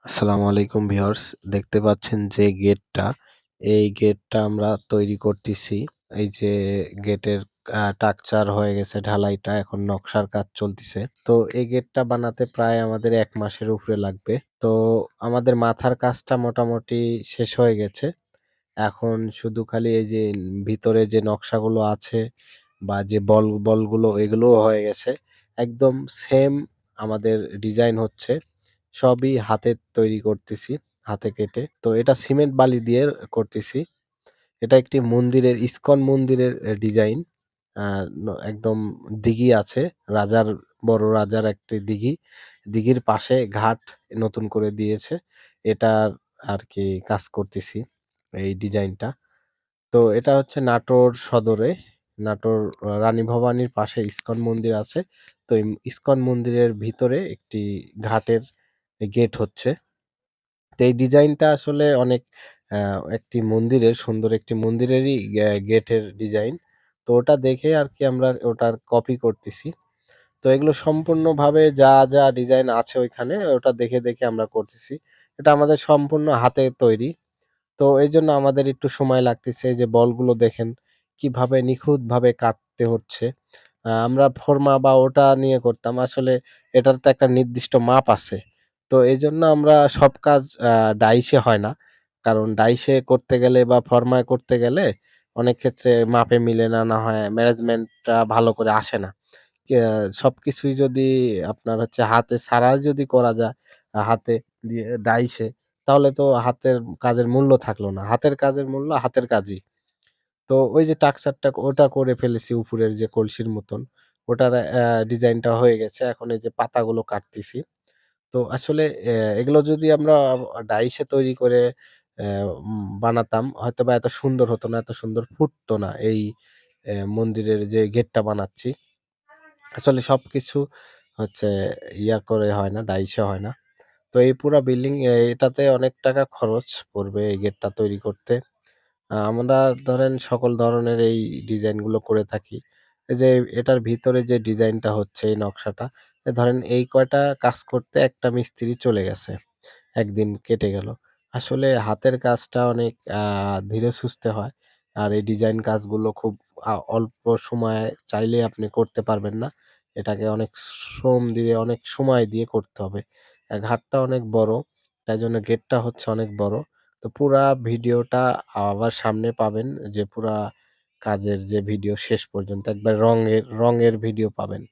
আসসালামু আলাইকুম ভিউয়ার্স। দেখতে পাচ্ছেন যে গেটটা, এই গেটটা আমরা তৈরি করতেছি। এই যে গেটের টাকচার হয়ে গেছে ঢালাইটা, এখন নকশার কাজ চলতিছে। তো এই গেটটা বানাতে প্রায় আমাদের ১ মাসের উপরে লাগবে। তো আমাদের মাথার কাজটা মোটামুটি শেষ হয়ে গেছে। এখন শুধু খালি এই যে ভিতরে যে নকশাগুলো আছে বা যে বলগুলো এগুলোও হয়ে গেছে। একদম সেম আমাদের ডিজাইন হচ্ছে। সবই হাতে তৈরি করতেছি, হাতে কেটে। তো এটা সিমেন্ট বালি দিয়ে করতেছি। এটা একটি মন্দিরের ইসকন মন্দিরের ডিজাইন। আ একদম দিঘি আছে। বড় রাজার একটি দিঘি। দিঘির পাশে ঘাট নতুন করে দিয়েছে। এটার আরকি কাজ করতেছি, এই ডিজাইনটা। তো এটা হচ্ছে নাটোর সদরে। নাটোর রানী ভবানীর পাশে ইসকন মন্দির আছে। তো এই ইসকন মন্দিরের ভিতরে একটি ঘাটের গেট হচ্ছে। তো এই ডিজাইনটা আসলে অনেক আ একটি মন্দিরের সুন্দর একটি মন্দিরেরই গেটের ডিজাইন। তো ওটা দেখে আরকি আমরা ওটার কপি করতেছি। তো এগুলো সম্পূর্ণভাবে যা ডিজাইন আছে ওইখানে ওটা দেখে আমরা করতেছি। এটা আমাদের সম্পূর্ণ হাতে তৈরি। তো এইজন্য আমাদের একটু সময় লাগতেছে। এই যে বলগুলো দেখেন কিভাবে নিখুঁতভাবে কাটতে হচ্ছে। আমরা ফর্মা বা ওটা নিয়ে করতাম। আসলে এটার তো একটা নির্দিষ্ট মাপ আছে। তো এজন্য আমরা সব কাজ ডাইসে হয় না। কারণ ডাইসে করতে গেলে বা ফর্মায় করতে গেলে অনেক ক্ষেত্রে মাপে মিলে না, না হয় ম্যানেজমেন্টটা ভালো করে আসে না। সবকিছুই যদি আপনার হচ্ছে হাতে ছাড়াই যদি করা যায়, হাতে দিয়ে ডাইসে, তাহলে তো হাতের কাজের মূল্য থাকলো না। হাতের কাজের মূল্য হাতের কাজই। তো ওই যে টাকচারটা ওটা করে ফেলেছি উপরের যে কলসির মতন, ওটার ডিজাইনটা হয়ে গেছে। এখন এই যে পাতাগুলো কাটতেছি। তো আসলে এগুলো যদি আমরা ডাইসে তৈরি করে বানাতাম হয়তোবা এত সুন্দর হতো না, এত সুন্দর ফুটতো না এই মন্দিরের যে গেটটা বানাচ্ছি। আসলে সবকিছু হচ্ছে করে হয় না, ডাইসে হয় না। তো এই পুরা বিল্ডিং এটাতে অনেক টাকা খরচ পড়বে এই গেটটা তৈরি করতে। আমরা ধরেন সকল ধরনের এই ডিজাইনগুলো করে থাকি। এই যে এটার ভিতরে যে ডিজাইনটা হচ্ছে এই নকশাটা, ধরেন এই কয়টা কাজ করতে একটা মিস্ত্রি চলে গেছে। একদিন কেটে গেল। আসলে হাতের কাজটা অনেক ধীরে সুস্থে হয়। আর এই ডিজাইন কাজগুলো খুব অল্প সময়ে চাইলেই আপনি করতে পারবেন না। এটাকে অনেক শ্রম দিয়ে, অনেক সময় দিয়ে করতে হবে। ঘাটটা অনেক বড়, তাই জন্য গেটটা হচ্ছে অনেক বড়। তো পুরা ভিডিওটা আবার সামনে পাবেন যে পুরা কাজের যে ভিডিও শেষ পর্যন্ত একবার রঙের ভিডিও পাবেন।